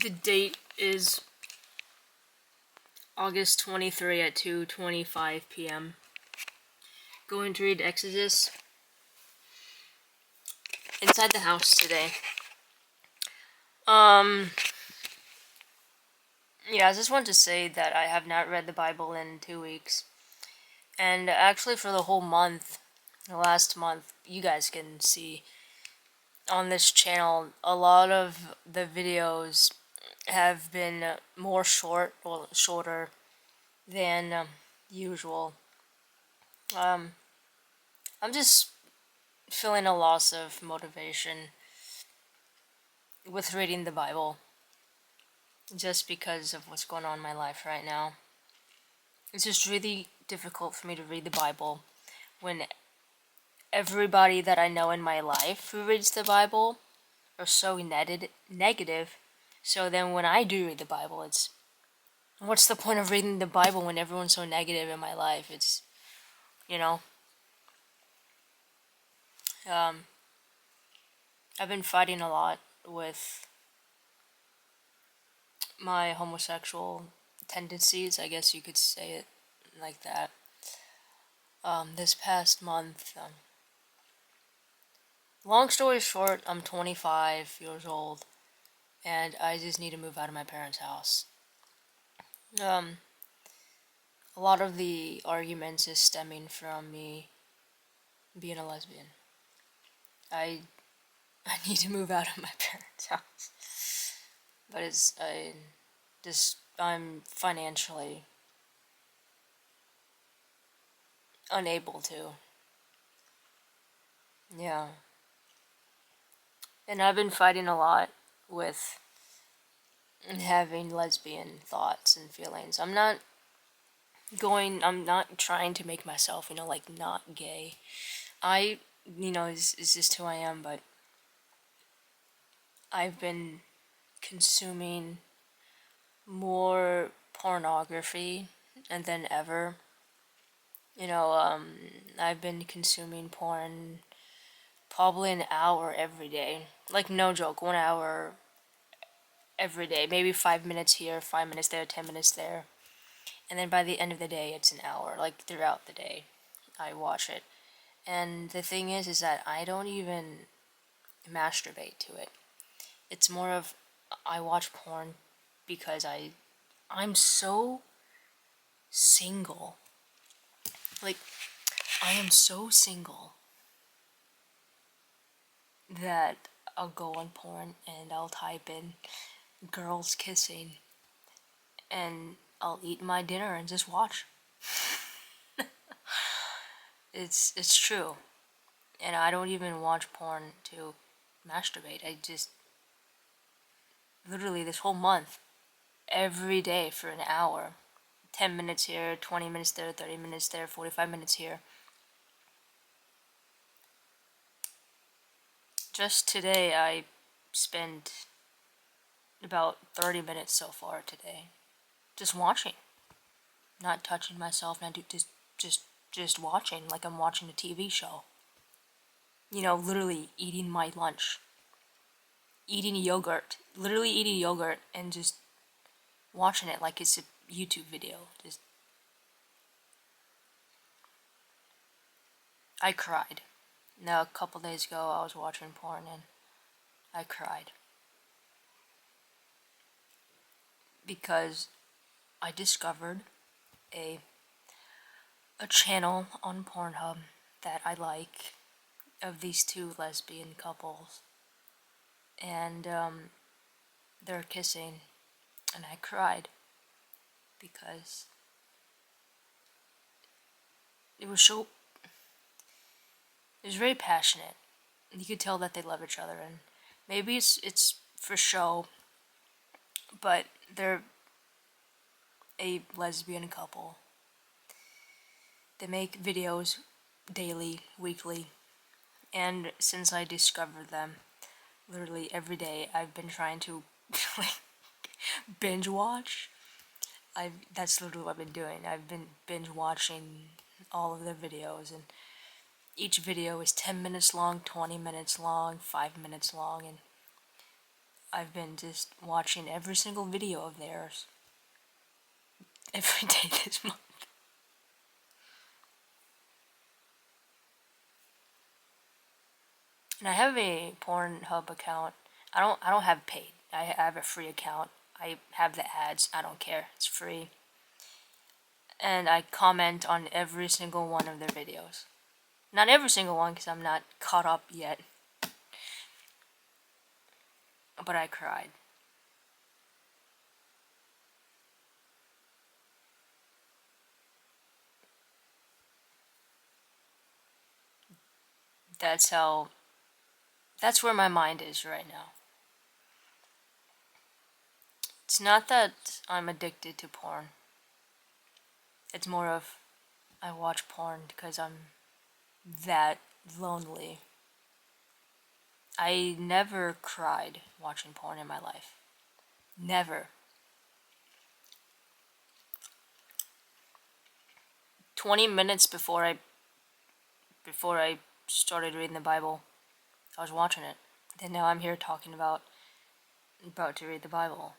The date is August 23 at 2:25 p.m. Going to read Exodus inside the house today. Yeah, I just want to say that I have not read the Bible in 2 weeks. And actually for the whole month, the last month, you guys can see on this channel, a lot of the videos have been shorter than usual. I'm just feeling a loss of motivation with reading the Bible just because of what's going on in my life right now. It's just really difficult for me to read the Bible when everybody that I know in my life who reads the Bible are so negative. So then when I do read the Bible, it's what's the point of reading the Bible when everyone's so negative in my life? It's, you know, um, I've been fighting a lot with my homosexual tendencies, I guess you could say it like that. This past month, long story short, I'm 25 years old, and I just need to move out of my parents' house. Um, a lot of the arguments is stemming from me being a lesbian. I need to move out of my parents' house, but I'm financially unable to. Yeah. And I've been fighting a lot with having lesbian thoughts and feelings. I'm not trying to make myself, like not gay. Is just who I am, but I've been consuming more pornography and than ever. I've been consuming porn probably an hour every day. Like, no joke, 1 hour every day. Maybe 5 minutes here, 5 minutes there, 10 minutes there. And then by the end of the day, it's an hour. Like, throughout the day, I watch it. And the thing is that I don't even masturbate to it. It's more of, I watch porn because I'm so single. Like, I am so single that I'll go on porn and I'll type in girls kissing and I'll eat my dinner and just watch. It's true. And I don't even watch porn to masturbate. I just literally this whole month, every day for an hour, 10 minutes here, 20 minutes there, 30 minutes there, 45 minutes here. Just today I spent about 30 minutes so far today just watching, not touching myself, not just watching like I'm watching a TV show. Literally eating my lunch, eating yogurt, literally eating yogurt and just watching it like it's a YouTube video. I cried. Now, a couple days ago I was watching porn and I cried because I discovered a channel on Pornhub that I like of these two lesbian couples, and they're kissing, and I cried because it was very passionate. You could tell that they love each other, and maybe it's for show, but they're a lesbian couple. They make videos daily, weekly, and since I discovered them, literally every day I've been trying to like binge watch. That's literally what I've been doing. I've been binge watching all of their videos, and each video is 10 minutes long, 20 minutes long, 5 minutes long, and I've been just watching every single video of theirs every day this month. And I have a Pornhub account. I don't have paid. I have a free account. I have the ads. I don't care. It's free. And I comment on every single one of their videos. Not every single one because I'm not caught up yet. But I cried. That's where my mind is right now. It's not that I'm addicted to porn. It's more of I watch porn because I'm that lonely. I never cried watching porn in my life. Never. 20 minutes before I started reading the Bible, I was watching it. And now I'm here talking about to read the Bible.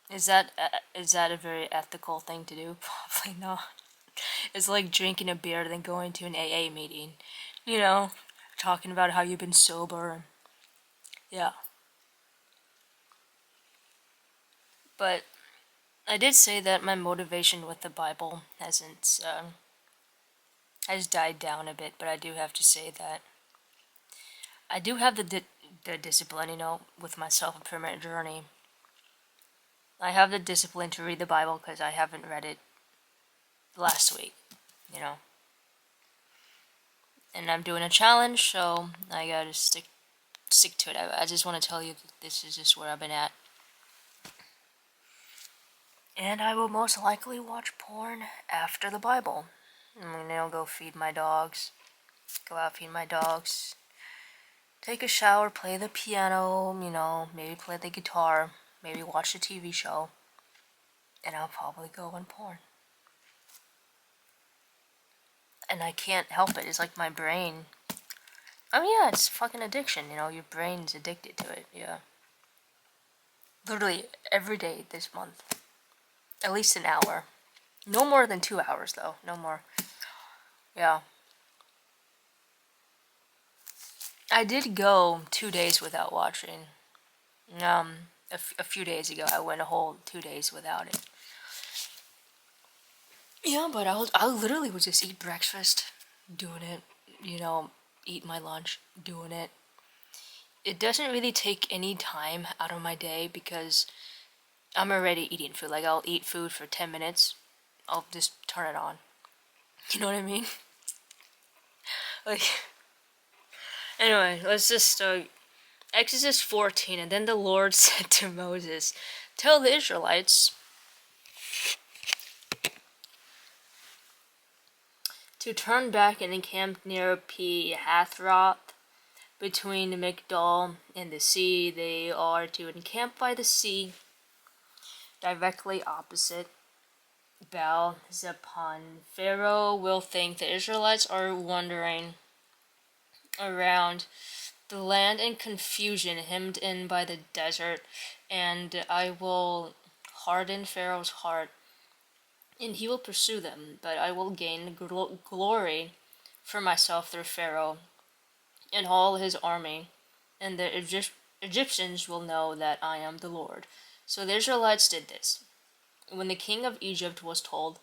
Is that a very ethical thing to do? Probably not. It's like drinking a beer and then going to an AA meeting. You know, talking about how you've been sober. Yeah. But I did say that my motivation with the Bible has died down a bit, but I do have to say that I do have the discipline, with my self-improvement journey. I have the discipline to read the Bible because I haven't read it last week, And I'm doing a challenge, so I gotta stick to it. I just want to tell you that this is just where I've been at. And I will most likely watch porn after the Bible. And then I'll go feed my dogs. Go out, feed my dogs. Take a shower, play the piano, maybe play the guitar, maybe watch a TV show. And I'll probably go on porn. And I can't help it. It's like my brain. Oh yeah, it's fucking addiction, your brain's addicted to it, yeah. Literally every day this month. At least an hour. No more than 2 hours though, no more. Yeah. I did go 2 days without watching. A few days ago I went a whole 2 days without it. Yeah, but I literally would just eat breakfast, doing it, eat my lunch, doing it. It doesn't really take any time out of my day because I'm already eating food. Like, I'll eat food for 10 minutes, I'll just turn it on. You know what I mean? Like, anyway, let's just, Exodus 14, and then the Lord said to Moses, "Tell the Israelites to turn back and encamp near Pi-hahiroth, between Migdol and the sea. They are to encamp by the sea, directly opposite Baal-zephon. Pharaoh will think the Israelites are wandering around the land in confusion, hemmed in by the desert, and I will harden Pharaoh's heart, and he will pursue them, but I will gain glory for myself through Pharaoh and all his army, and the Egyptians will know that I am the Lord." So the Israelites did this. When the king of Egypt was told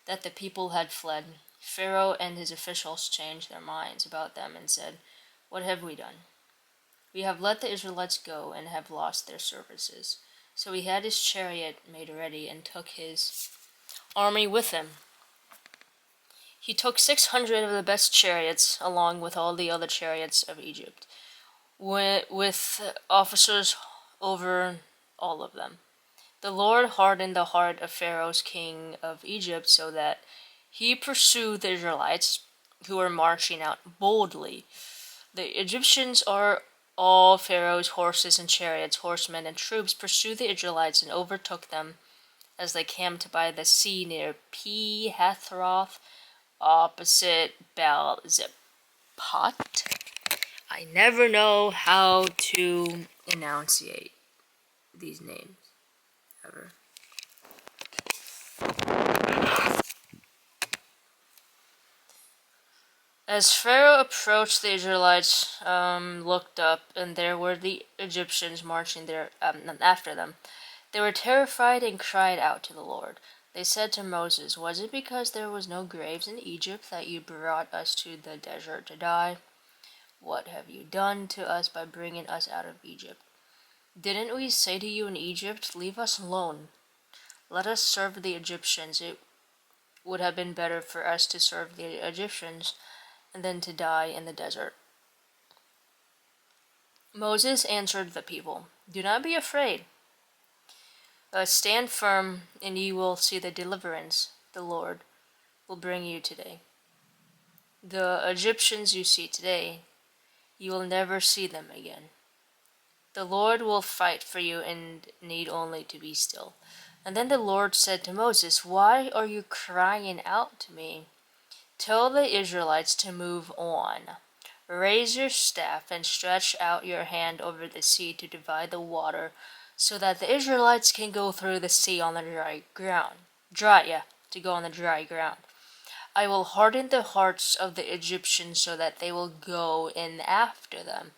that the people had fled, Pharaoh and his officials changed their minds about them and said, "What have we done? We have let the Israelites go and have lost their services." So he had his chariot made ready and took his army with him. He took 600 of the best chariots, along with all the other chariots of Egypt, with officers over all of them. The Lord hardened the heart of Pharaoh's king of Egypt so that he pursued the Israelites, who were marching out boldly. The Egyptians are all Pharaoh's horses and chariots, horsemen and troops pursued the Israelites and overtook them as they camped by the sea near Pi-hahiroth, opposite Baal-zephon. I never know how to enunciate these names ever. As Pharaoh approached, the Israelites looked up, and there were the Egyptians marching there after them. They were terrified and cried out to the Lord. They said to Moses, "Was it because there was no graves in Egypt that you brought us to the desert to die? What have you done to us by bringing us out of Egypt? Didn't we say to you in Egypt, 'Leave us alone. Let us serve the Egyptians'? It would have been better for us to serve the Egyptians and then to die in the desert." Moses answered the people, "Do not be afraid. Stand firm, and you will see the deliverance the Lord will bring you today. The Egyptians you see today, you will never see them again. The Lord will fight for you and need only to be still." And then the Lord said to Moses, "Why are you crying out to me? Tell the Israelites to move on. Raise your staff and stretch out your hand over the sea to divide the water, so that the Israelites can go through the sea on the dry ground. To go on the dry ground. I will harden the hearts of the Egyptians so that they will go in after them,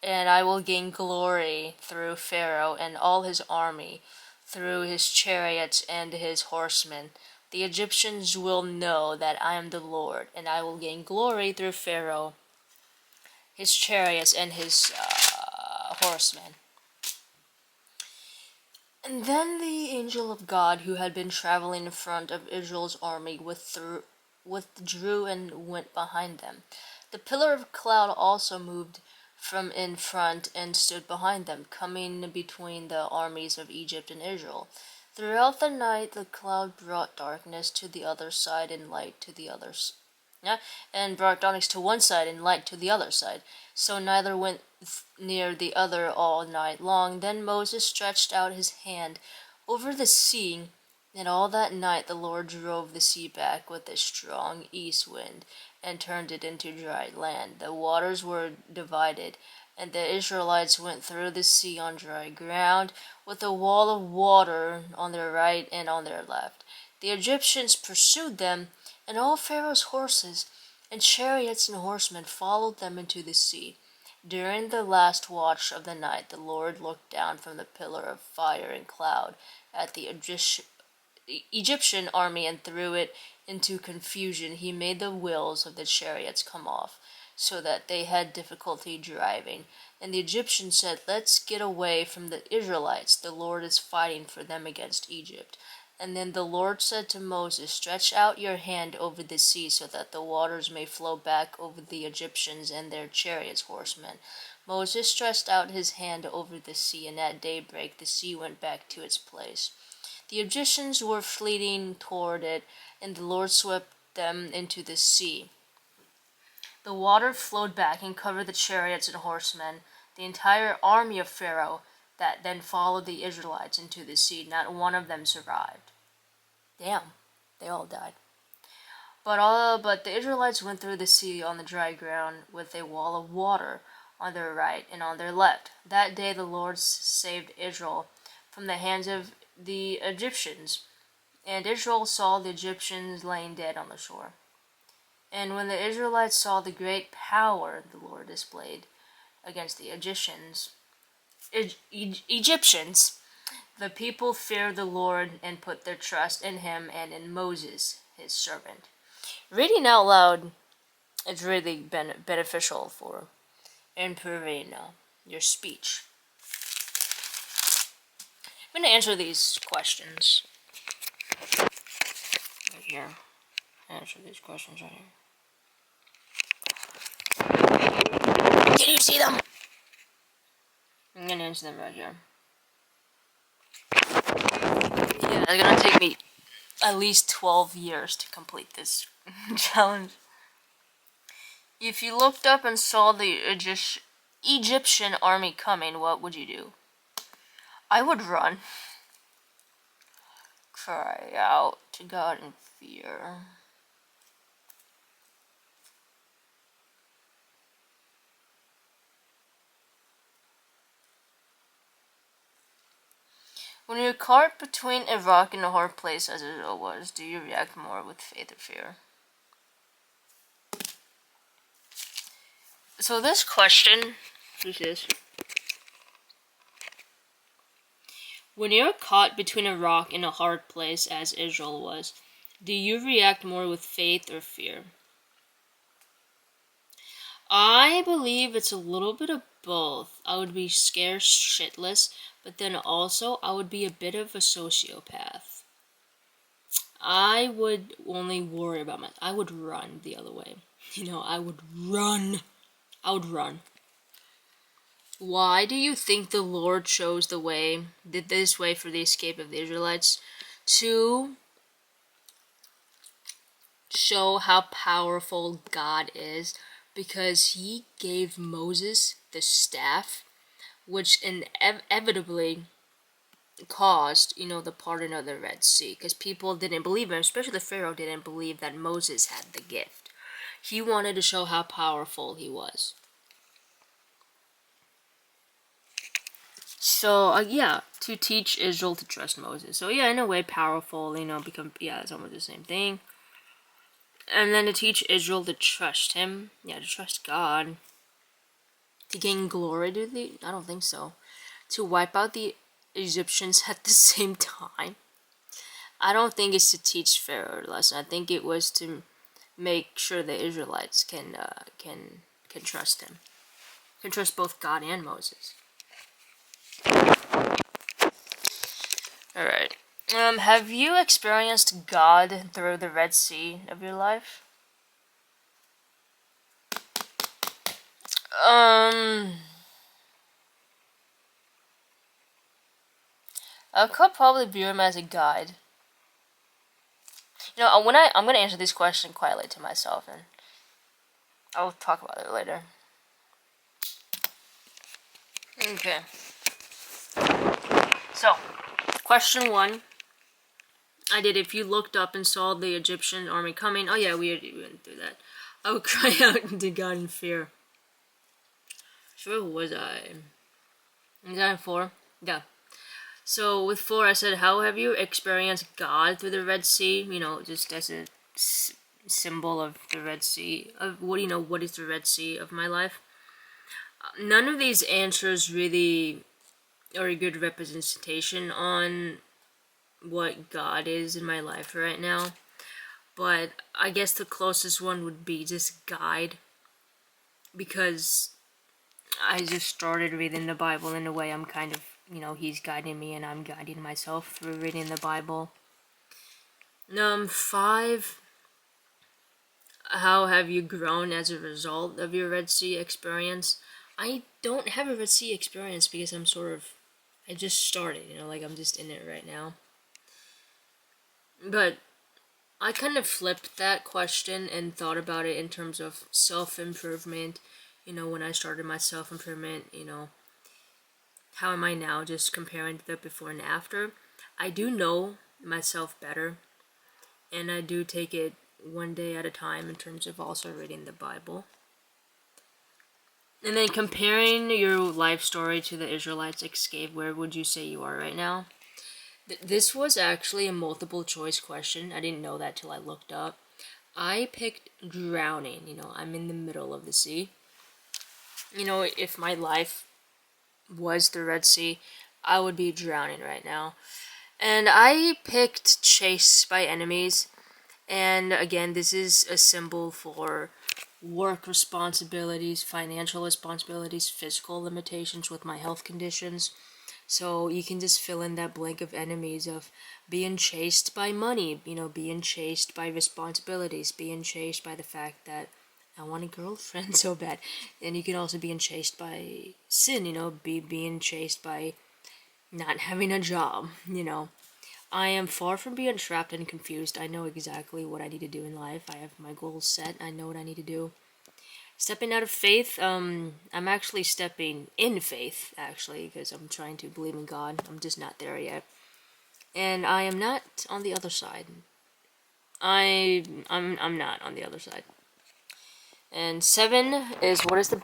and I will gain glory through Pharaoh and all his army, through his chariots and his horsemen. The Egyptians will know that I am the Lord, and I will gain glory through Pharaoh, his chariots, and his horsemen." And then the angel of God, who had been traveling in front of Israel's army, withdrew and went behind them. The pillar of cloud also moved from in front and stood behind them, coming between the armies of Egypt and Israel. Throughout the night the cloud brought darkness to the other side and light to the others. And brought darkness to one side and light to the other side. So neither went near the other all night long. Then Moses stretched out his hand over the sea, and all that night the Lord drove the sea back with a strong east wind and turned it into dry land. The waters were divided, and the Israelites went through the sea on dry ground, with a wall of water on their right and on their left. The Egyptians pursued them, and all Pharaoh's horses and chariots and horsemen followed them into the sea. During the last watch of the night the Lord looked down from the pillar of fire and cloud at the Egyptian army and threw it into confusion. He made the wheels of the chariots come off, so that they had difficulty driving. And the Egyptians said, "Let's get away from the Israelites. The Lord is fighting for them against Egypt." And then the Lord said to Moses, "Stretch out your hand over the sea so that the waters may flow back over the Egyptians and their chariots' horsemen." Moses stretched out his hand over the sea, and at daybreak the sea went back to its place. The Egyptians were fleeing toward it, and the Lord swept them into the sea. The water flowed back and covered the chariots and horsemen, the entire army of Pharaoh that then followed the Israelites into the sea. Not one of them survived. Damn, they all died. But the Israelites went through the sea on the dry ground with a wall of water on their right and on their left. That day the Lord saved Israel from the hands of the Egyptians, and Israel saw the Egyptians laying dead on the shore. And when the Israelites saw the great power the Lord displayed against the Egyptians, the people feared the Lord and put their trust in him and in Moses, his servant. Reading out loud is really beneficial for improving your speech. I'm going to answer these questions right here. Answer these questions right here. Can you see them? I'm going to answer them right here. Yeah, it's going to take me at least 12 years to complete this challenge. If you looked up and saw the Egyptian army coming, what would you do? I would run. Cry out to God in fear. When you're caught between a rock and a hard place, as it was, do you react more with faith or fear? So this question, who's this? When you're caught between a rock and a hard place, as Israel was, do you react more with faith or fear? I believe it's a little bit of both. I would be scared shitless, but then also I would be a bit of a sociopath. I would only worry about I would run the other way. I would run. I would run. Why do you think the Lord chose did this way for the escape of the Israelites? To show how powerful God is, because he gave Moses the staff, which inevitably caused, the parting of the Red Sea, because people didn't believe him, especially the Pharaoh didn't believe that Moses had the gift. He wanted to show how powerful he was. So, to teach Israel to trust Moses. So, in a way, powerful, it's almost the same thing. And then to teach Israel to trust him, to trust God. To gain glory, I don't think so. To wipe out the Egyptians at the same time. I don't think it's to teach Pharaoh a lesson. I think it was to make sure the Israelites can trust him. Can trust both God and Moses. Alright. Have you experienced God through the Red Sea of your life? I could probably view him as a guide. I'm gonna answer this question quietly to myself, and I'll talk about it later. Okay. So, question 1. I did, if you looked up and saw the Egyptian army coming, we went through that. I would cry out to God in fear. So where was I? Was that 4? Yeah. So with 4, I said, how have you experienced God through the Red Sea? Just as a symbol of the Red Sea. What is the Red Sea of my life? None of these answers really are a good representation on what God is in my life right now. But I guess the closest one would be just guide. Because I just started reading the Bible in a way I'm kind of, he's guiding me and I'm guiding myself through reading the Bible. 5, how have you grown as a result of your Red Sea experience? I don't have a Red Sea experience because I just started, I'm just in it right now. But I kind of flipped that question and thought about it in terms of self-improvement. When I started my self-improvement, how am I now, just comparing the before and after. I do know myself better, and I do take it one day at a time in terms of also reading the Bible. And then comparing your life story to the Israelites' escape, where would you say you are right now? This was actually a multiple choice question. I didn't know that till I looked up. I picked drowning. I'm in the middle of the sea. If my life was the Red Sea, I would be drowning right now. And I picked chased by enemies. And again, this is a symbol for work responsibilities, financial responsibilities, physical limitations with my health conditions. So you can just fill in that blank of enemies of being chased by money, being chased by responsibilities, being chased by the fact that I want a girlfriend so bad. And you can also be chased by sin, being chased by not having a job, I am far from being trapped and confused. I know exactly what I need to do in life. I have my goals set. I know what I need to do. Stepping out of faith, I'm actually stepping in faith, actually, because I'm trying to believe in God. I'm just not there yet. And I am not on the other side. I'm not on the other side. And 7 is, what is the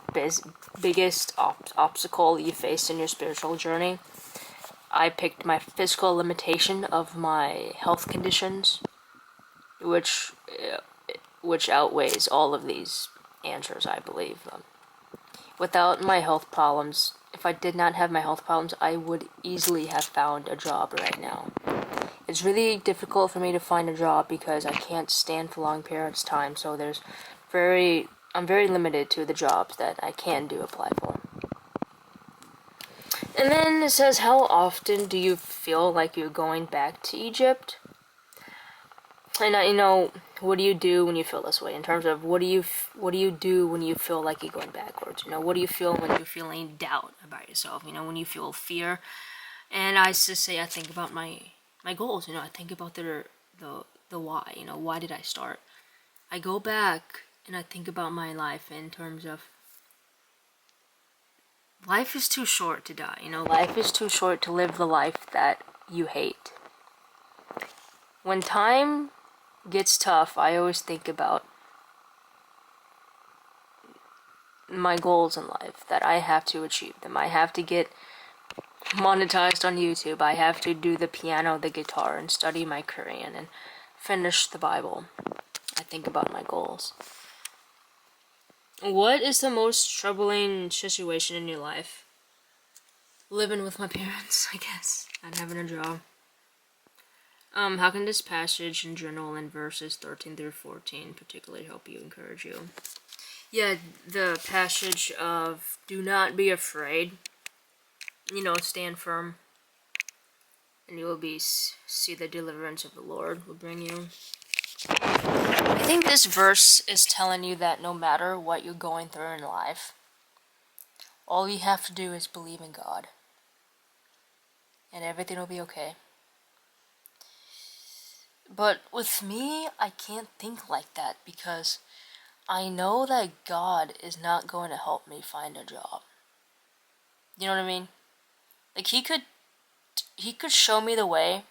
biggest obstacle you faced in your spiritual journey? I picked my physical limitation of my health conditions, which outweighs all of these answers, I believe. Without my health problems, if I did not have my health problems, I would easily have found a job right now. It's really difficult for me to find a job because I can't stand for long periods of time, so I'm very limited to the jobs that I can apply for. And then it says, how often do you feel like you're going back to Egypt? And what do you do when you feel this way? In terms of what do you do when you feel like you're going backwards? What do you feel when you're feeling doubt about yourself? When you feel fear. And I just say I think about my goals. I think about the why. Why did I start? I go back and I think about my life in terms of life is too short to die. Life is too short to live the life that you hate. When time gets tough, I always think about my goals in life, that I have to achieve them. I have to get monetized on YouTube. I have to do the piano, the guitar, and study my Korean, and finish the Bible. I think about my goals. What is the most troubling situation in your life? Living with my parents, I guess, and having a job. How can this passage in general in verses 13 through 14 particularly help you, encourage you? Yeah, the passage of do not be afraid. Stand firm, and you will see the deliverance of the Lord will bring you. I think this verse is telling you that no matter what you're going through in life, all you have to do is believe in God, and everything will be okay. But with me, I can't think like that because I know that God is not going to help me find a job. You know what I mean? Like, he could show me the way,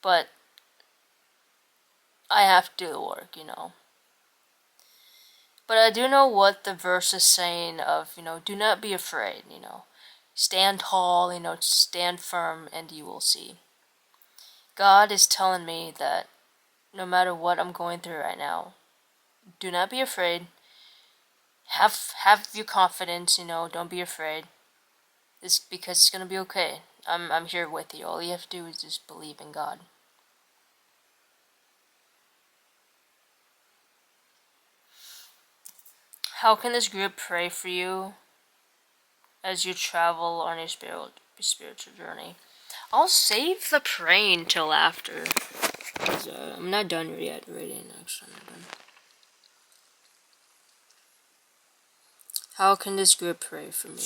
but I have to do the work, But I do know what the verse is saying of, do not be afraid, Stand tall, stand firm, and you will see. God is telling me that no matter what I'm going through right now, do not be afraid. Have your confidence, don't be afraid. Because it's gonna be okay. I'm here with you. All you have to do is just believe in God. How can this group pray for you as you travel on your spiritual journey? I'll save the praying till after. Because I'm not done yet reading, actually. I'm not done. How can this group pray for me?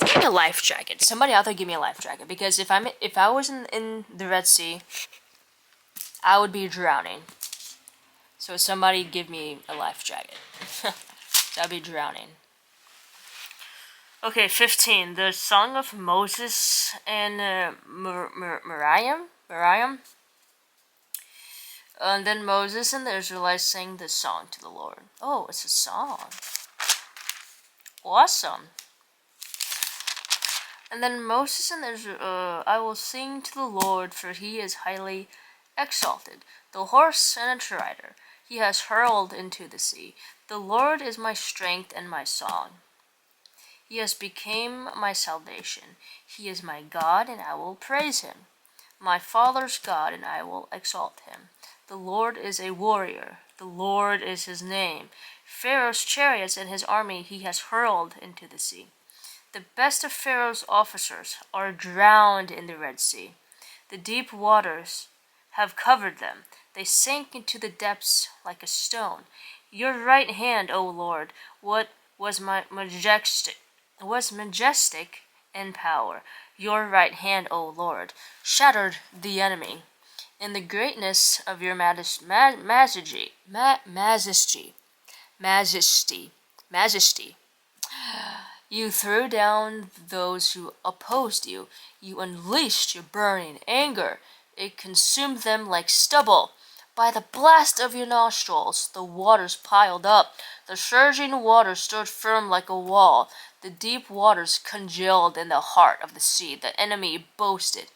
Give me a life jacket. Somebody out there give me a life jacket. Because if I was in the Red Sea, I would be drowning. So somebody give me a life jacket. I'd be drowning. Okay, 15. The Song of Moses and Miriam. And then Moses and the Israelites sang this song to the Lord. Oh, it's a song. Awesome. And then Moses and Israel, I will sing to the Lord, for he is highly exalted. The horse and its rider he has hurled into the sea. The Lord is my strength and my song. He has become my salvation. He is my God, and I will praise him. My father's God, and I will exalt him. The Lord is a warrior. The Lord is his name. Pharaoh's chariots and his army he has hurled into the sea. The best of Pharaoh's officers are drowned in the Red Sea. The deep waters have covered them. They sank into the depths like a stone. Your right hand, O Lord, was majestic in power. Your right hand, O Lord, shattered the enemy. In the greatness of your majesty, you threw down those who opposed you. You unleashed your burning anger. It consumed them like stubble. By the blast of your nostrils, the waters piled up. The surging water stood firm like a wall. The deep waters congealed in the heart of the sea. The enemy boasted,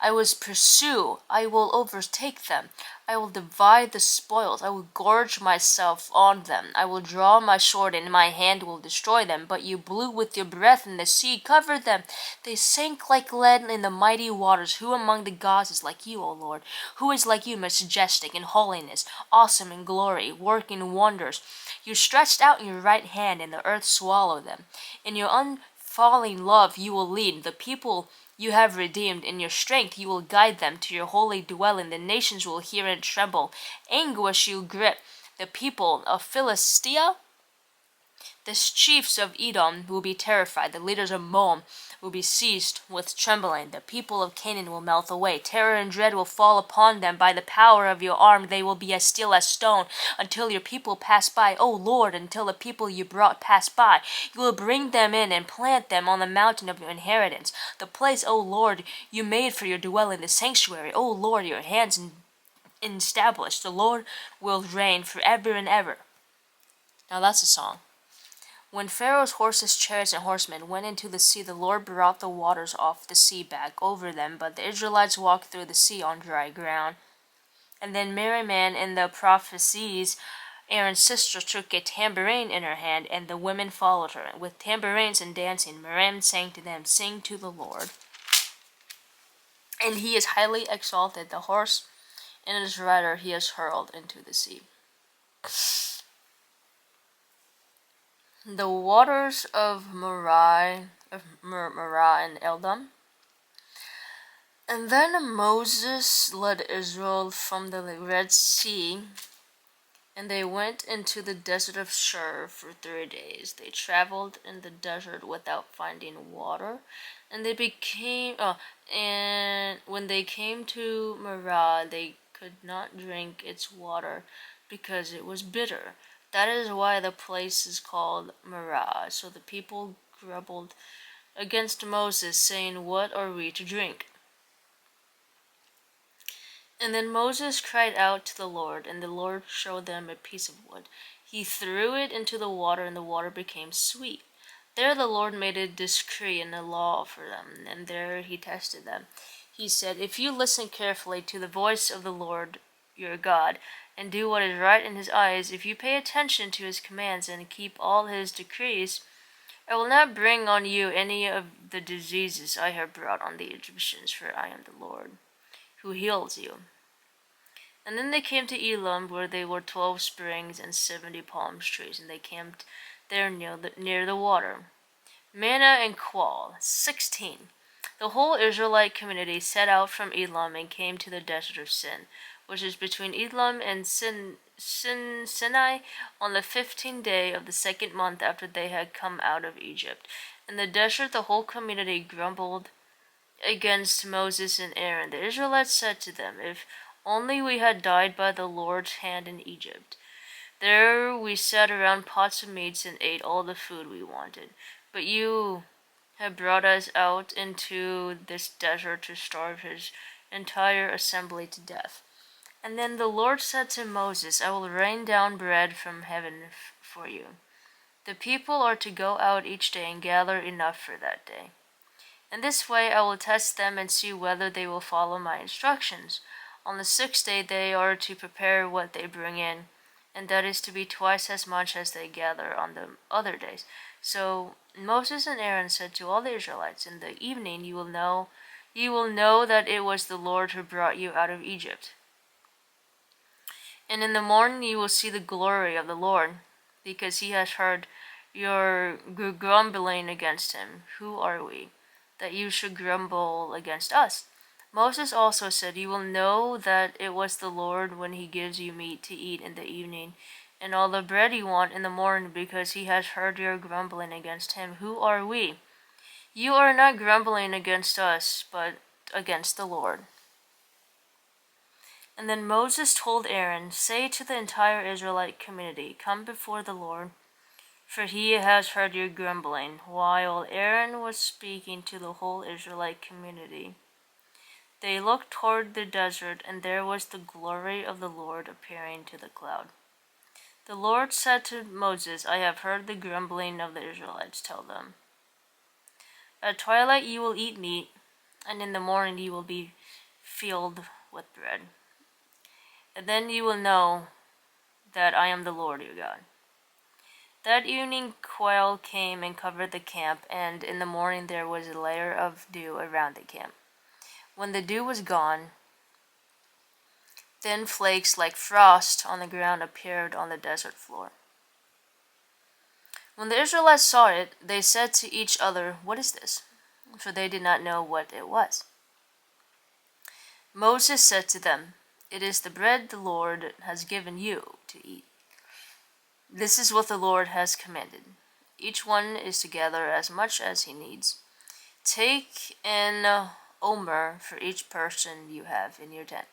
I will pursue, I will overtake them, I will divide the spoils, I will gorge myself on them, I will draw my sword, and my hand will destroy them. But you blew with your breath, and the sea covered them. They sank like lead in the mighty waters. Who among the gods is like you, O Lord? Who is like you, majestic in holiness, awesome in glory, working wonders? You stretched out your right hand, and the earth swallowed them. In your unfalling love you will lead the people you have redeemed. In your strength you will guide them to your holy dwelling. The nations will hear and tremble. Anguish you grip the people of Philistia. The chiefs of Edom will be terrified. The leaders of Moab will be seized with trembling. The people of Canaan will melt away. Terror and dread will fall upon them. By the power of your arm they will be as still as stone until your people pass by. O Lord, until the people you brought pass by. You will bring them in and plant them on the mountain of your inheritance. The place, O Lord, you made for your dwelling, the sanctuary. O Lord, your hands established. The Lord will reign forever and ever. Now that's a song. When Pharaoh's horses, chariots, and horsemen went into the sea, the Lord brought the waters off the sea back over them, but the Israelites walked through the sea on dry ground. And then Miriam and the prophetess, Aaron's sister, took a tambourine in her hand, and the women followed her. With tambourines and dancing, Miriam sang to them, Sing to the Lord. And he is highly exalted, the horse and his rider he has hurled into the sea. The waters of Merah and Eldam. And then Moses led Israel from the Red Sea, and they went into the desert of Shur for 3 days. They traveled in the desert without finding water, and and when they came to Merah, they could not drink its water because it was bitter. That is why the place is called Merah. So the people grumbled against Moses, saying, What are we to drink? And then Moses cried out to the Lord, and the Lord showed them a piece of wood. He threw it into the water, and the water became sweet. There the Lord made a decree and a law for them, and there he tested them. He said, If you listen carefully to the voice of the Lord your God, and do what is right in his eyes, if you pay attention to his commands and keep all his decrees, I will not bring on you any of the diseases I have brought on the Egyptians, for I am the Lord, who heals you. And then they came to Elam, where there were 12 springs and 70 palm trees, and they camped there near the water. Manna and quail, 16. The whole Israelite community set out from Elam and came to the desert of Sin, which is between Elam and Sinai, on the 15th day of the 2nd month after they had come out of Egypt. In the desert the whole community grumbled against Moses and Aaron. The Israelites said to them, If only we had died by the Lord's hand in Egypt. There we sat around pots of meats and ate all the food we wanted. But you have brought us out into this desert to starve his entire assembly to death. And then the Lord said to Moses, I will rain down bread from heaven for you. The people are to go out each day and gather enough for that day. In this way I will test them and see whether they will follow my instructions. On the 6th day they are to prepare what they bring in, and that is to be twice as much as they gather on the other days. So Moses and Aaron said to all the Israelites, In the evening you will know that it was the Lord who brought you out of Egypt. And in the morning you will see the glory of the Lord, because he has heard your grumbling against him. Who are we, that you should grumble against us? Moses also said, You will know that it was the Lord when he gives you meat to eat in the evening, and all the bread you want in the morning, because he has heard your grumbling against him. Who are we? You are not grumbling against us, but against the Lord. And then Moses told Aaron, Say to the entire Israelite community, Come before the Lord, for he has heard your grumbling. While Aaron was speaking to the whole Israelite community, they looked toward the desert, and there was the glory of the Lord appearing to the cloud. The Lord said to Moses, I have heard the grumbling of the Israelites. Tell them, at twilight you will eat meat, and in the morning you will be filled with bread. And then you will know that I am the Lord your God. That evening quail came and covered the camp, and in the morning there was a layer of dew around the camp. When the dew was gone, thin flakes like frost on the ground appeared on the desert floor. When the Israelites saw it, they said to each other, What is this? For they did not know what it was. Moses said to them, It is the bread the Lord has given you to eat. This is what the Lord has commanded. Each one is to gather as much as he needs. Take an omer for each person you have in your tent.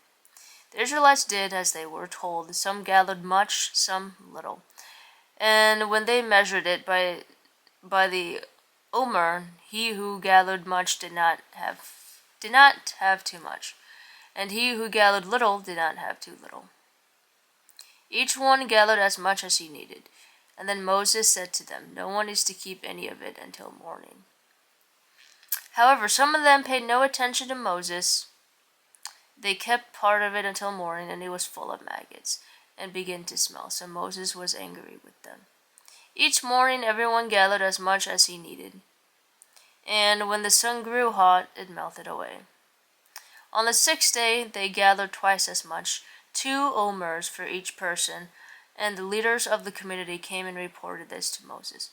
The Israelites did as they were told. Some gathered much, some little. And when they measured it by the omer, he who gathered much did not have too much, and he who gathered little did not have too little. Each one gathered as much as he needed. And then Moses said to them, No one is to keep any of it until morning. However, some of them paid no attention to Moses. They kept part of it until morning, and it was full of maggots and began to smell. So Moses was angry with them. Each morning everyone gathered as much as he needed. And when the sun grew hot, it melted away. On the 6th day they gathered twice as much, 2 omers for each person, and the leaders of the community came and reported this to Moses.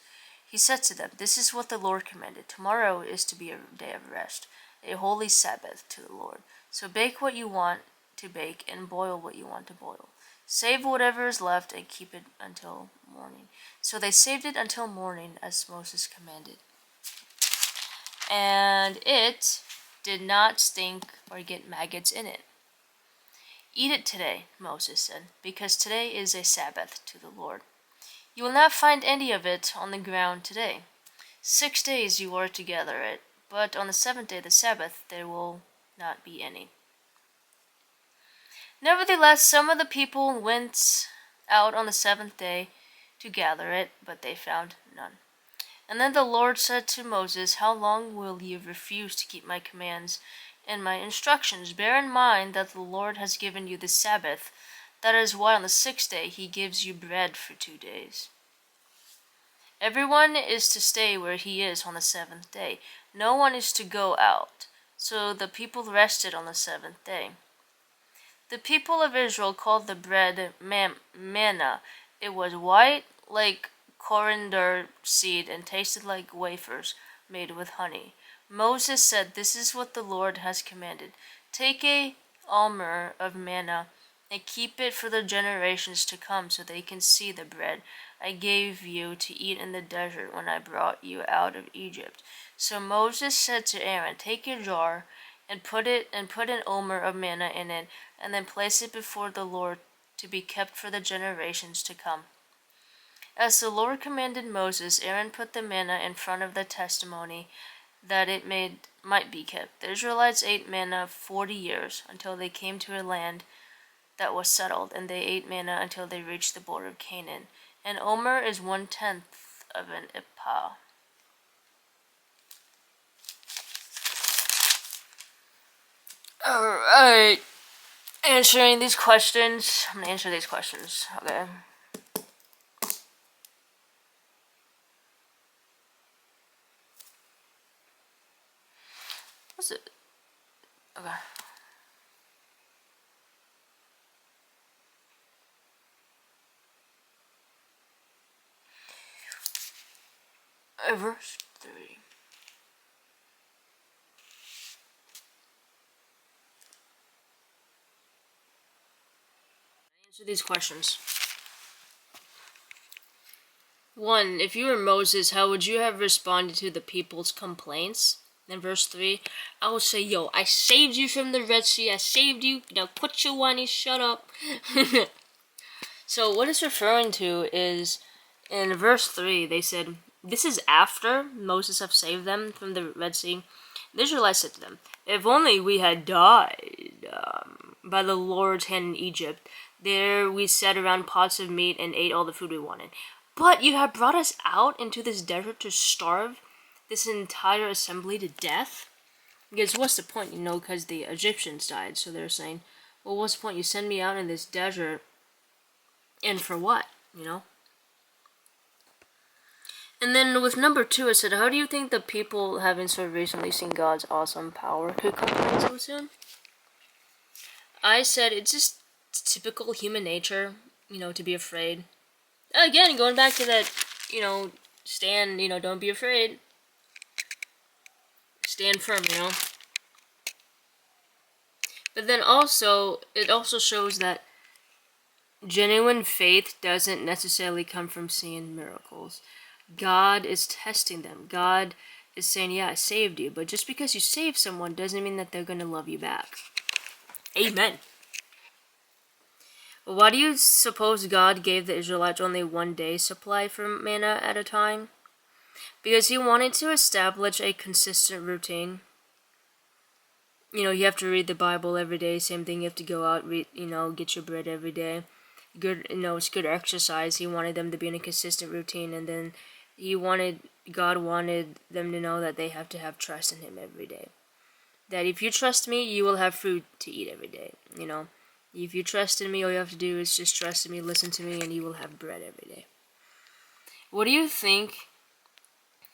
He said to them, This is what the Lord commanded. Tomorrow is to be a day of rest, a holy Sabbath to the Lord. So bake what you want to bake and boil what you want to boil. Save whatever is left and keep it until morning. So they saved it until morning as Moses commanded. And it did not stink or get maggots in it. Eat it today, Moses said, because today is a Sabbath to the Lord. You will not find any of it on the ground today. 6 days you are to gather it, but on the 7th day, the Sabbath, there will not be any. Nevertheless, some of the people went out on the 7th day to gather it, but they found none. And then the Lord said to Moses, How long will you refuse to keep my commands and my instructions? Bear in mind that the Lord has given you the Sabbath. That is why on the 6th day he gives you bread for 2 days. Everyone is to stay where he is on the 7th day. No one is to go out. So the people rested on the 7th day. The people of Israel called the bread manna. It was white like coriander seed and tasted like wafers made with honey. Moses said, This is what the Lord has commanded. Take a omer of manna and keep it for the generations to come so they can see the bread I gave you to eat in the desert when I brought you out of Egypt. So Moses said to Aaron, Take a jar and put an omer of manna in it, and then place it before the Lord to be kept for the generations to come. As the Lord commanded Moses, Aaron put the manna in front of the testimony that it might be kept. The Israelites ate manna 40 years until they came to a land that was settled, and they ate manna until they reached the border of Canaan. An omer is 1/10 of an ephah. Alright. Answering these questions. I'm gonna answer these questions. Okay. What's it? Okay. Verse 3. Answer these questions. 1. If you were Moses, how would you have responded to the people's complaints? In verse 3, I would say, Yo, I saved you from the Red Sea. I saved you. Now quit your whining. Shut up. So what it's referring to is, in verse 3, they said, this is after Moses have saved them from the Red Sea. The Israelites said to them, If only we had died by the Lord's hand in Egypt, There we sat around pots of meat and ate all the food we wanted. But you have brought us out into this desert to starve this entire assembly to death? Because what's the point, because the Egyptians died, so they're saying, well, what's the point? You send me out in this desert, and for what? And then with number 2, I said, how do you think the people having so recently seen God's awesome power could complain so soon? I said, it's just typical human nature, to be afraid. Again, going back to that, stand, don't be afraid. Stand firm. But then also, it also shows that genuine faith doesn't necessarily come from seeing miracles. God is testing them. God is saying, yeah, I saved you. But just because you saved someone doesn't mean that they're going to love you back. Amen. Why do you suppose God gave the Israelites only 1 day supply for manna at a time? Because he wanted to establish a consistent routine. You have to read the Bible every day. Same thing, you have to go out, read, get your bread every day. Good, it's good exercise. He wanted them to be in a consistent routine, and then God wanted them to know that they have to have trust in him every day. That if you trust me, you will have food to eat every day. If you trust in me, all you have to do is just trust in me, listen to me, and you will have bread every day. What do you think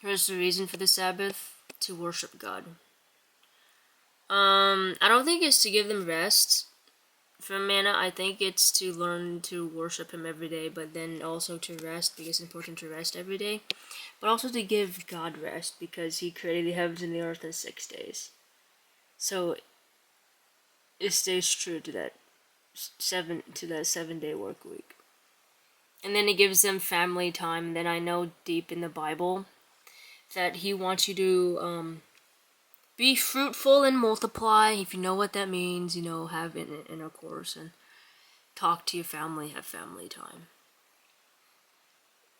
is the reason for the Sabbath? To worship God. I don't think it's to give them rest from manna. I think it's to learn to worship him every day, but then also to rest, because it's important to rest every day. But also to give God rest, because he created the heavens and the earth in 6 days. So it stays true to that 7-day work week. And then it gives them family time. And then I know deep in the Bible that he wants you to be fruitful and multiply. If you know what that means, have intercourse and talk to your family, have family time.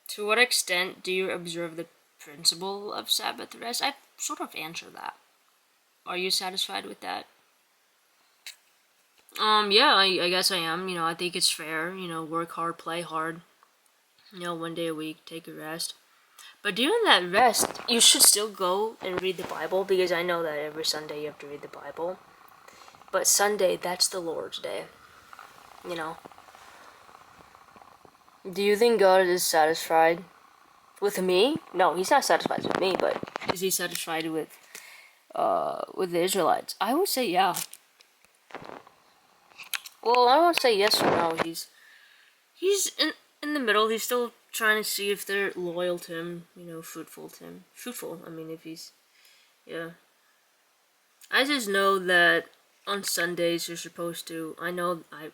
To what extent do you observe the principle of Sabbath rest? I sort of answered that. Are you satisfied with that? Yeah, I guess I am. I think it's fair. Work hard, play hard. 1 day a week, take a rest. But during that rest, you should still go and read the Bible, because I know that every Sunday you have to read the Bible. But Sunday, that's the Lord's day. Do you think God is satisfied with me? No, he's not satisfied with me, but is he satisfied with the Israelites? I would say yeah. Well, I don't say yes or no. He's in the middle. He's still trying to see if they're loyal to him, fruitful to him. Fruitful, if he's, yeah. I just know that on Sundays you're supposed to,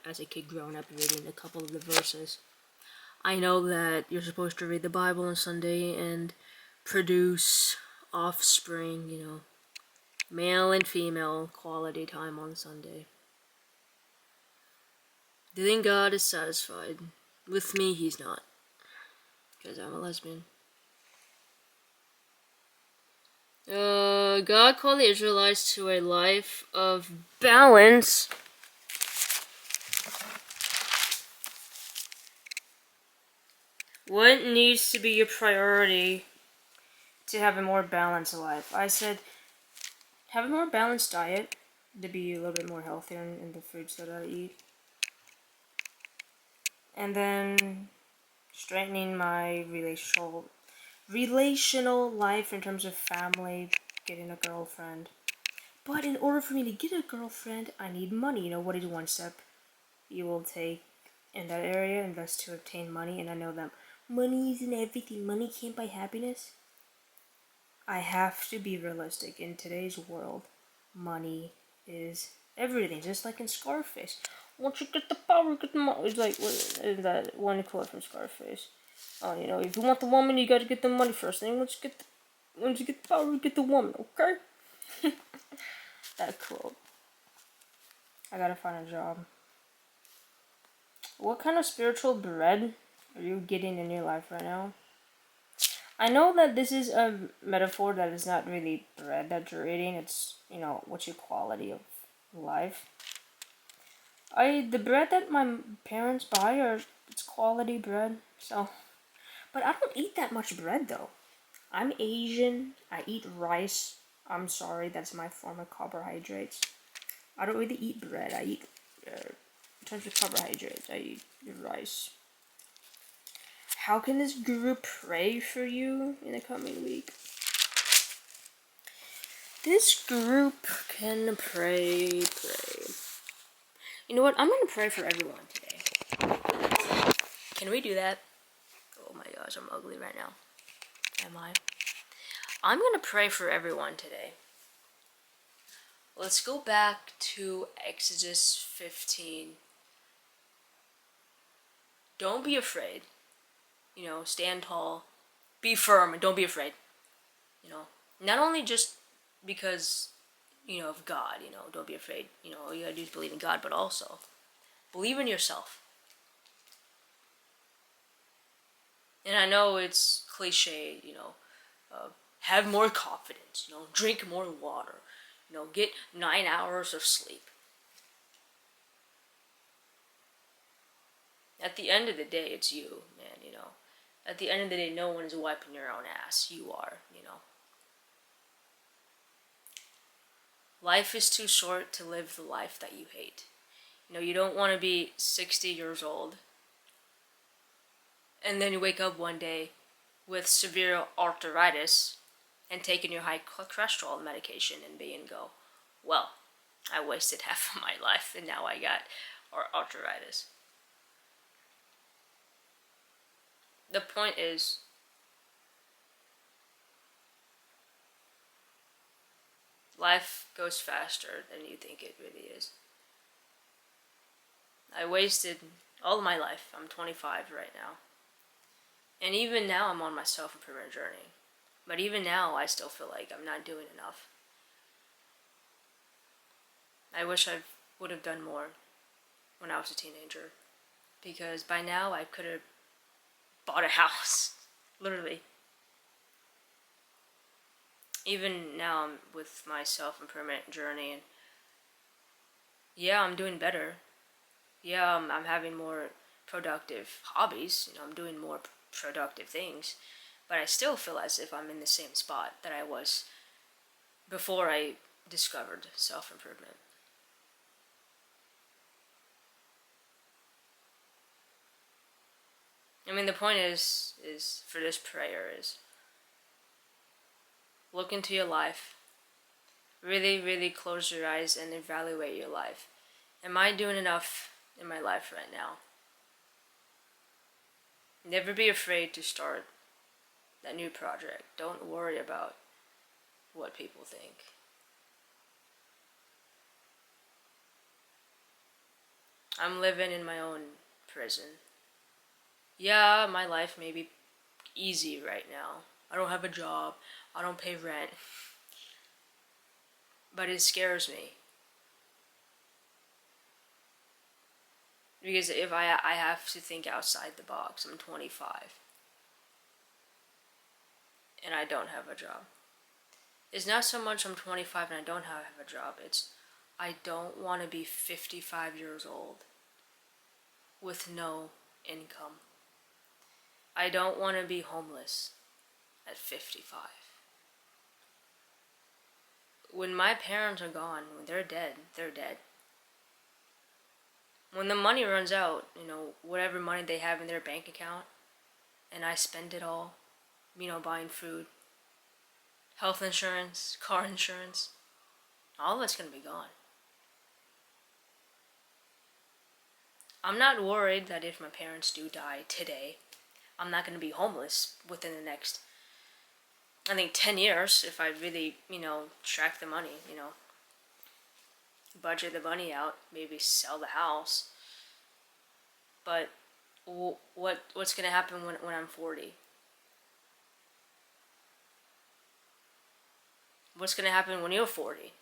as a kid growing up reading a couple of the verses, I know that you're supposed to read the Bible on Sunday and produce offspring, male and female quality time on Sunday. Do you think God is satisfied? With me, he's not. Because I'm a lesbian. God called the Israelites to a life of balance. What needs to be your priority to have a more balanced life? I said, have a more balanced diet to be a little bit more healthier in the foods that I eat. And then strengthening my relational life in terms of family, getting a girlfriend. But in order for me to get a girlfriend, I need money. What is one step you will take in that area? Invest to obtain money. And I know that money isn't everything. Money can't buy happiness. I have to be realistic. In today's world, money is everything. Just like in Scarface. Once you get the power, get the money. It's like, what is that one quote from Scarface? Oh, if you want the woman, you gotta get the money first. Then once you get the power, you get the woman, okay? That quote. I gotta find a job. What kind of spiritual bread are you getting in your life right now? I know that this is a metaphor that is not really bread that you're eating. It's, what's your quality of life. The bread that my parents buy it's quality bread. So, but I don't eat that much bread though. I'm Asian. I eat rice. I'm sorry, that's my form of carbohydrates. I don't really eat bread. I eat in terms of carbohydrates. I eat rice. How can this group pray for you in the coming week? This group can pray. You know what? I'm gonna pray for everyone today. Can we do that? Oh my gosh, I'm ugly right now. Am I? I'm gonna pray for everyone today. Let's go back to Exodus 15. Don't be afraid. Stand tall. Be firm and don't be afraid. Not only just because, of God, don't be afraid. All you gotta do is believe in God, but also believe in yourself. And I know it's cliche, have more confidence, drink more water, get 9 hours of sleep. At the end of the day, it's you, man, At the end of the day, no one is wiping your own ass. You are. Life is too short to live the life that you hate. You don't want to be 60 years old and then you wake up one day with severe arthritis and taking your high cholesterol medication and go, well, I wasted half of my life and now I got arthritis. The point is, life goes faster than you think it really is. I wasted all of my life. I'm 25 right now. And even now I'm on my self-improvement journey. But even now I still feel like I'm not doing enough. I wish I would have done more when I was a teenager. Because by now I could have bought a house. Literally. Even now I'm with my self-improvement journey and yeah, I'm doing better. Yeah, I'm having more productive hobbies. I'm doing more productive things. But I still feel as if I'm in the same spot that I was before I discovered self-improvement. I mean, the point is for this prayer is look into your life. Really, really close your eyes and evaluate your life. Am I doing enough in my life right now? Never be afraid to start that new project. Don't worry about what people think. I'm living in my own prison. Yeah, my life may be easy right now. I don't have a job. I don't pay rent. But it scares me. Because if I have to think outside the box. I'm 25. And I don't have a job. It's not so much I'm 25 and I don't have a job. It's I don't want to be 55 years old with no income. I don't want to be homeless at 55. When my parents are gone, when they're dead, they're dead. When the money runs out, whatever money they have in their bank account, and I spend it all, buying food, health insurance, car insurance, all of it's gonna be gone. I'm not worried that if my parents do die today, I'm not gonna be homeless within the next, I think, 10 years if I really, track the money, budget the money out, maybe sell the house. But what's gonna happen when I'm 40? What's gonna happen when you're 40?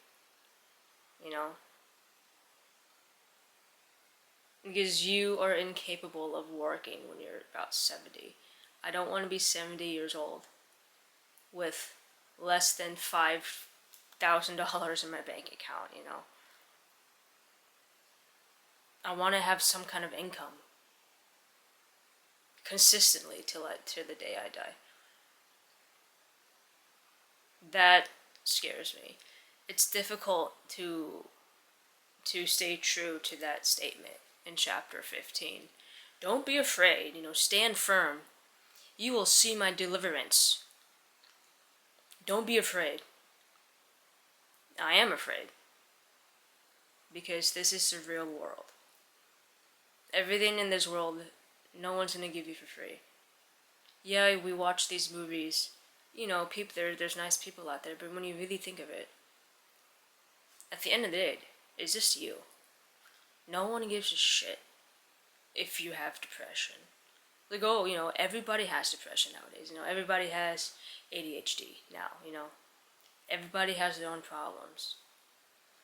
Because you are incapable of working when you're about 70. I don't want to be 70 years old with less than $5,000 in my bank account, I want to have some kind of income consistently till the day I die. That scares me. It's difficult to stay true to that statement in chapter 15. Don't be afraid, stand firm. You will see my deliverance. Don't be afraid. I am afraid. Because this is the real world. Everything in this world, no one's gonna give you for free. Yeah, we watch these movies. People there's nice people out there, but when you really think of it, at the end of the day, it's just you. No one gives a shit if you have depression. Like, everybody has depression nowadays. Everybody has ADHD now. Everybody has their own problems.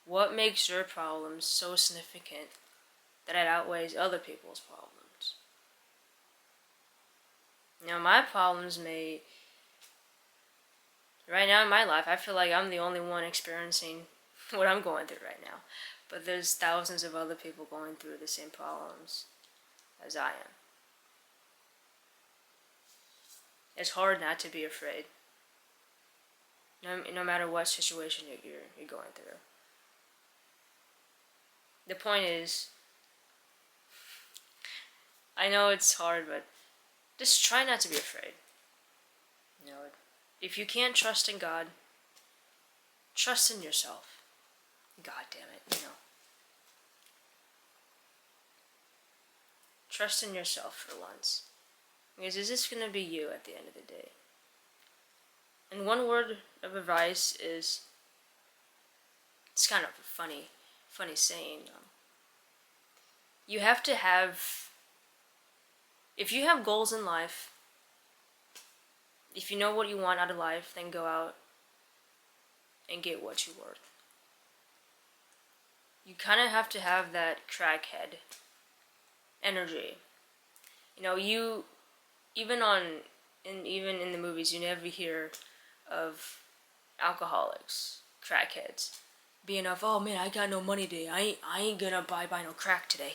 What makes your problems so significant that it outweighs other people's problems? My problems right now in my life, I feel like I'm the only one experiencing what I'm going through right now. But there's thousands of other people going through the same problems as I am. It's hard not to be afraid. No matter what situation you're going through. The point is, I know it's hard, but just try not to be afraid. If you can't trust in God, trust in yourself. God damn it, Trust in yourself for once. Because it's just gonna be you at the end of the day. And one word of advice is, it's kind of a funny saying. You have to have, if you have goals in life, if you know what you want out of life, then go out and get what you're worth. You kind of have to have that crackhead energy. You even in the movies, you never hear of alcoholics, crackheads, being oh man, I got no money today. I ain't gonna buy no crack today.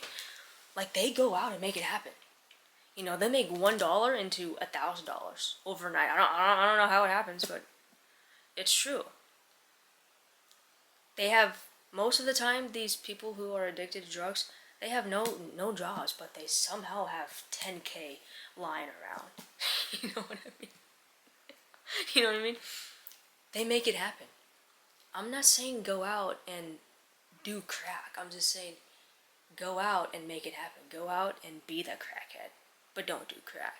Like, they go out and make it happen. They make $1 into $1,000 overnight. I don't know how it happens, but it's true. They have, most of the time, these people who are addicted to drugs, they have no jobs, but they somehow have 10K lying around. You know what I mean? You know what I mean? They make it happen. I'm not saying go out and do crack. I'm just saying go out and make it happen. Go out and be the crackhead. But don't do crack,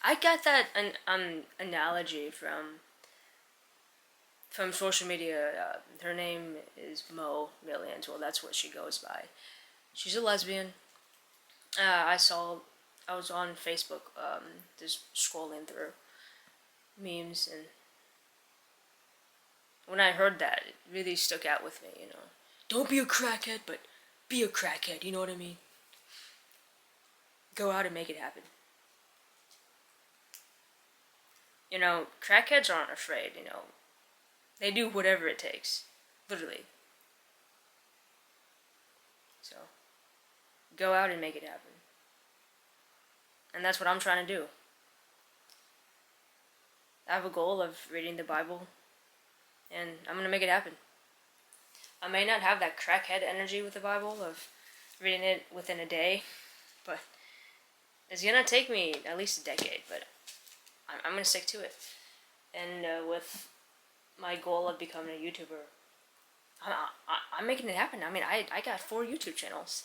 I got that analogy from social media. Her name is Mo Millions. Well, that's what she goes by. She's a lesbian. I was on Facebook, just scrolling through memes, and when I heard that, it really stuck out with me, Don't be a crackhead, but be a crackhead, you know what I mean? Go out and make it happen. Crackheads aren't afraid, They do whatever it takes. Literally. So, go out and make it happen. And that's what I'm trying to do. I have a goal of reading the Bible, and I'm gonna make it happen. I may not have that crackhead energy with the Bible of reading it within a day, but it's gonna take me at least a decade, but I'm gonna stick to it. And with my goal of becoming a YouTuber, I'm making it happen. I mean, I got 4 YouTube channels.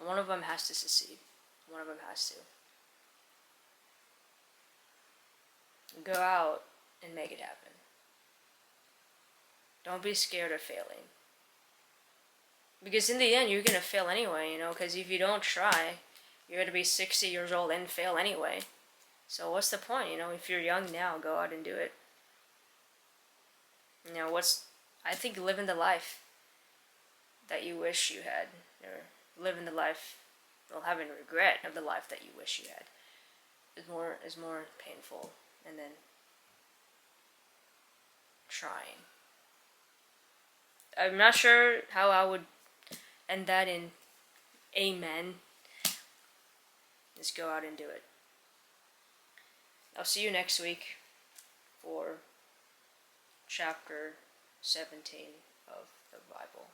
One of them has to succeed. One of them has to. Go out and make it happen. Don't be scared of failing. Because in the end, you're going to fail anyway, because if you don't try, you're going to be 60 years old and fail anyway. So what's the point, if you're young now, go out and do it. I think living the life that you wish you had, or living the life, having regret of the life that you wish you had, is more painful. And then trying. I'm not sure how I would end that in amen. Just go out and do it. I'll see you next week for chapter 17 of the Bible.